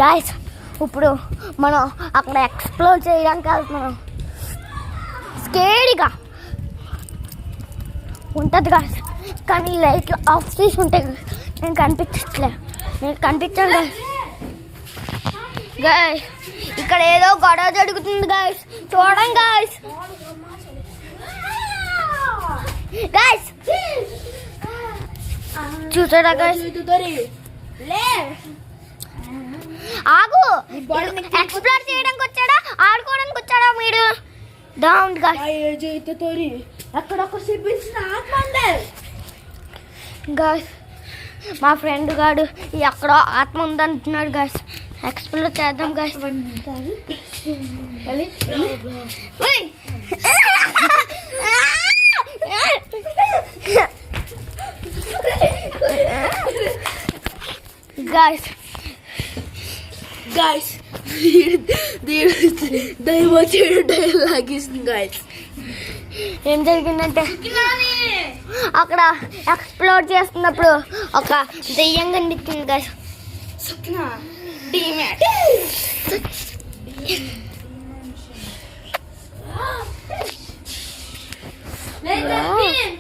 Guys ఇప్పుడు మనం అక్కడ ఎక్స్ప్లోర్ చేయడానికి వెళ్తున్నాం. స్కేరీగా ఉంటుంది గాయస్, కానీ లైట్లు ఆఫ్ చేసి ఉంటాయి. నేను కనిపించాను గాయస్. ఇక్కడ ఏదో గొడవ జరుగుతుంది గాయస్, చూడండి గాయస్. గాయస్ చూసారా గాయస్? ఆగు, ఎక్స్ప్లోర్ చేయడానికి వచ్చాడా ఆడుకోవడానికి వచ్చాడా మీరు? డౌన్ గాయస్ మా ఫ్రెండ్ గాడు ఎక్కడో ఆత్మ ఉందంటున్నాడు గాయస్. ఎక్స్ప్లోర్ చేద్దాం గాయస్. గాయస్ దైవ లాగిస్తుంది గాయస్. ఏం జరిగిందంటే అక్కడ ఎక్స్ప్లోర్ చేస్తున్నప్పుడు ఒక దెయ్యం కనిపించింది గాయస్.